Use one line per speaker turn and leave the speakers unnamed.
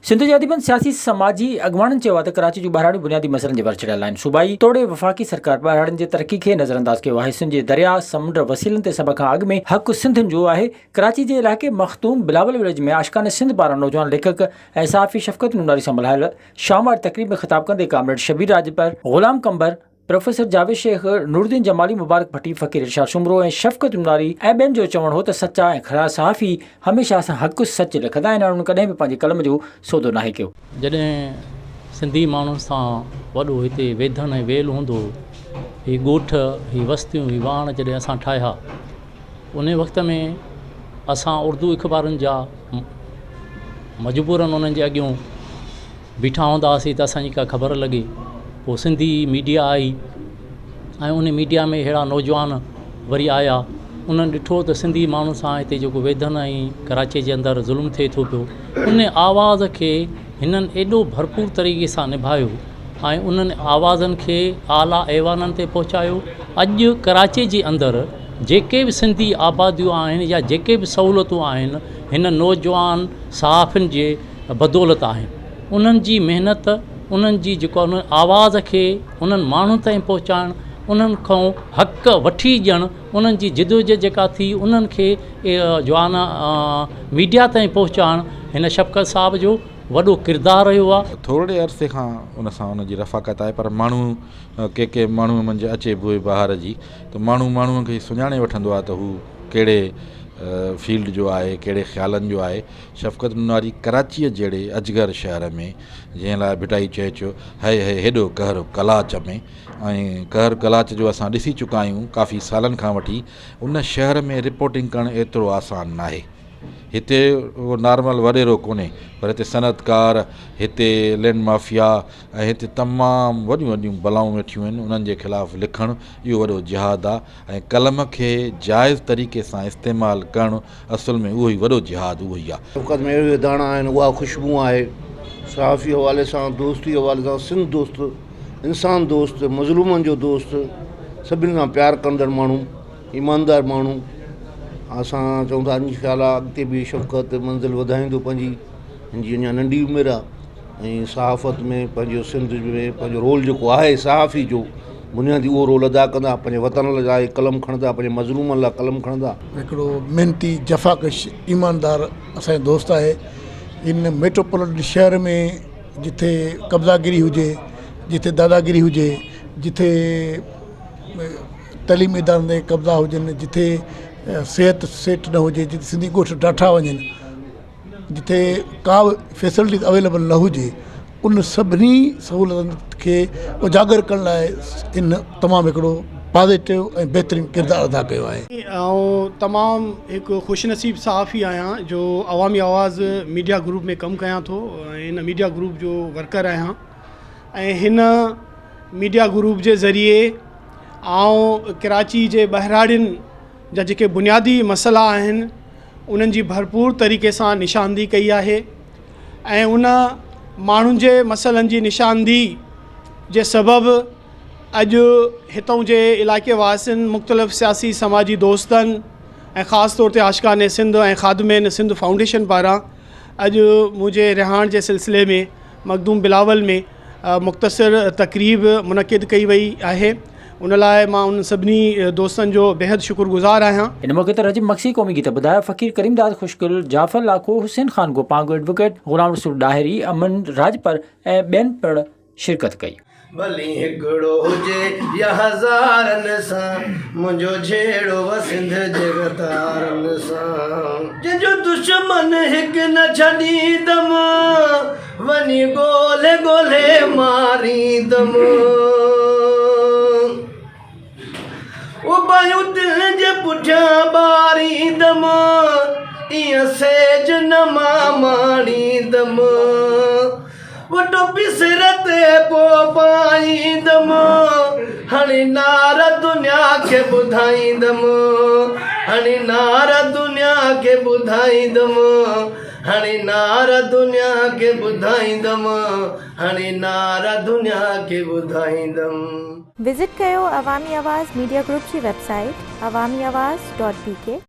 सिंध जे अदीबन सियासी समाजी अॻवाननि चयो आहे त कराची जूं ॿाहिराणियूं बुनियादी मसइलनि जे वर चढ़ियल आहिनि। सूबाई तोड़े वफ़ाक़ी सरकार ॿाहिराणियुनि जे तरक़ी खे नज़रअंदाज़ कयो आहे। सिंध जे दरिया समुंड वसीलनि ते सभ खां अॻु में हक़ सिंधियुनि जो आहे। कराची जे इलाइक़े मख़तूम बिलावल विलेज में आशिकाने सिंध पारां नौजवान लेखक ऐं सहाफ़ी शफ़क़त नूनारी सां मल्हायल शामवार तक़रीब में ख़िताब कंदे कामरेड शबीर राजपर, ग़ुलाम कंबर, प्रोफेसर जावेद शेख, नूरुद्दीन जमाली, मुबारक भट्टी, फ़कीर इरशाद शुमरो ऐं शफ़क़त नूनारी ऐं ॿियनि जो चवणु हो त सचा ऐं खरा सहाफ़ी हमेशह सां हक़ सच लिखंदा आहिनि ऐं उन्हनि कॾहिं बि पंहिंजे कलम जो सौदो नाहे कयो।
जॾहिं सिंधी माण्हुनि सां वॾो हिते वेधण ऐं वेल हूंदो, ही ॻोठ, ही वस्तियूं, ही वाण जॾहिं असां ठाहिया, उन वक़्त में असां उर्दू अख़बारुनि जा मजबूरनि उन्हनि जे अॻियूं बीठा हूंदा हुआसीं त असांजी का ख़बर लॻे। पोइ सिंधी मीडिया आई ऐं उन मीडिया में अहिड़ा नौजवान वरी आया, उन्हनि ॾिठो त सिंधी माण्हुनि सां हिते जेको वेधन ऐं कराची जे अंदरि ज़ुल्म थिए थो पियो, उन आवाज़ खे हिननि एॾो भरपूर तरीक़े सां निभायो ऐं उन्हनि आवाज़नि खे आला ऐवाननि ते पहुचायो। अॼु कराची जे अंदरि जेके बि सिंधी आबादियूं आहिनि या जेके बि सहूलियतूं आहिनि, हिन नौजवान सहाफ़ियुनि जे बदौलत आहिनि। उन्हनि जी महिनत, उन्हनि जी जेको उन आवाज़ खे उन्हनि माण्हुनि ताईं पहुचाइणु, उन्हनि खां हक़ वठी ॾियणु, उन्हनि जी जिदोजहद जेका थी उन्हनि खे जवान मीडिया ताईं पहुचाइणु, हिन शफ़क़त साहब जो वॾो किरदारु रहियो आहे।
थोरे अरसे खां उन सां उनजी रफ़ाक़त आहे, पर माण्हू के माण्हू मुंहिंजे अचे बुए बहार जी त माण्हूअ खे सुञाणे वठंदो आहे त हू कहिड़े फील्ड जो आहे, कहिड़े ख़्यालनि जो आहे। शफ़क़त नूनारी कराचीअ जहिड़े अजगर शहर में, जंहिं लाइ भिटाई चए चयो है हेॾो कहर कलाच में, ऐं कहर कलाच जो असां ॾिसी चुका आहियूं काफ़ी सालनि खां वठी। उन शहर में रिपोर्टिंग करणु एतिरो आसान नाहे। हिते उहो नॉर्मल वॾेरो कोन्हे, पर हिते सनअतकार, हिते लैंड माफ़िया ऐं हिते तमामु वॾियूं वॾियूं बलाऊं वेठियूं आहिनि। उन्हनि जे ख़िलाफ़ु लिखणु इहो वॾो जिहाद आहे ऐं कलम खे जाइज़ तरीक़े सां इस्तेमालु करणु असुल में उहो ई वॾो जिहाद उहो ई आहे।
शफ़क़त में अहिड़े दाणा आहिनि, उहा ख़ुशबू आहे। सहाफ़ी हवाले सां, दोस्ती हवाले सां, सिंध दोस्त, इंसान दोस्त, मज़लूमनि जो दोस्त, सभिनी सां प्यारु कंदड़ माण्हू, ईमानदार माण्हू। असां चऊं था अॼु ख़्यालु आहे अॻिते बि शफ़क़त मंज़िल वधाईंदो पंहिंजी, हिनजी अञा नंढी उमिरि आहे ऐं सहाफ़त में पंहिंजो सिंध में पंहिंजो रोल जेको आहे सहाफ़ी जो बुनियादी उहो रोल अदा कंदा। पंहिंजे वतन लाइ कलम खणंदा, पंहिंजे मज़लूमनि लाइ कलम खणंदा।
हिकिड़ो महिनती जफ़ाकश ईमानदार असांजो दोस्त आहे। इन मेट्रोपॉलिटन शहर में जिथे कब्ज़ागिरी हुजे, जिथे दादागिरी हुजे, जिथे तइलीमी इदारनि ते कब्ज़ा हुजनि, जिथे सिहत सेट न हुजे, जिथे सिंधी ॻोठ ॾाठा वञनि, जिथे का बि फैसिलिटी अवेलेबल न हुजे, उन सभिनी सहूलियतुनि खे उजागर करण लाइ इन तमामु हिकिड़ो पॉज़िटिव ऐं बहितरीनु किरदारु अदा कयो आहे।
ऐं तमामु हिकु ख़ुशनसीब सहाफ़ी आहियां जो अवामी आवाज़ मीडिया ग्रुप में कमु कयां थो। हिन मीडिया ग्रुप जो वर्कर आहियां ऐं हिन मीडिया ग्रुप जे ज़रिए आउं कराची जे ॿाहिराड़ियुनि जा जेके बुनियादी मसइला आहिनि उन्हनि जी भरपूर तरीक़े सां निशानदी कई आहे ऐं उन माण्हुनि जे मसइलनि जी निशानदी जे सबबु अॼु हितां जे इलाइक़े वासियुनि, मुख़्तलिफ़ सियासी समाजी दोस्तनि ऐं ख़ासि तौर ते आशिकाने सिंध ऐं ख़ादिमेन सिंध फाउंडेशन पारां अॼु मुंहिंजे रिहाइण जे सिलसिले में मखदूम बिलावल में मुख़्तसिर तक़रीब मुनक़िद कई वई आहे। उन लाइ मां उन सभिनी दोस्तनि जो बेहद शुक्रगुज़ार आहियां।
इन मौक़े ते रजीब मक्सी क़ौमी गीत ॿुधाया। फ़कीर करीमदाद खुशकुल, जाफ़र लाखो, हुसैन ख़ान गोपांगो एडवोकेट, ग़ुलाम रसूल ॾाहिरी, अमन राजपर ऐं ॿियनि पिणु शिरकत कई।
भली हिकिड़ो हुजे या हज़ारनि सां, मुंहिंजो जहिड़ो सिंध जे गतारनि सां, जंहिंजो दुश्मन हिकु न छॾींदमि, वञी ॻोल्हे ॻोल्हे मारींदमि। ओ बायूं दिल जे पुठियां ॿारींदमि, ईअं सेज न मां माणींदमि। वॾो पिसर ते पोइ पाईंदमि, हाणे नार दुनिया खे ॿुधाईंदमि, हाणे नार दुनिया खे ॿुधाईंदमि, हाणे नार दुनिया खे ॿुधाईंदमि, हाणे नार दुनिया खे ॿुधाईंदमि।
विज़िट कयो अवामी आवाज़ मीडिया ग्रुप जी वेबसाइट awamiawaz.pk।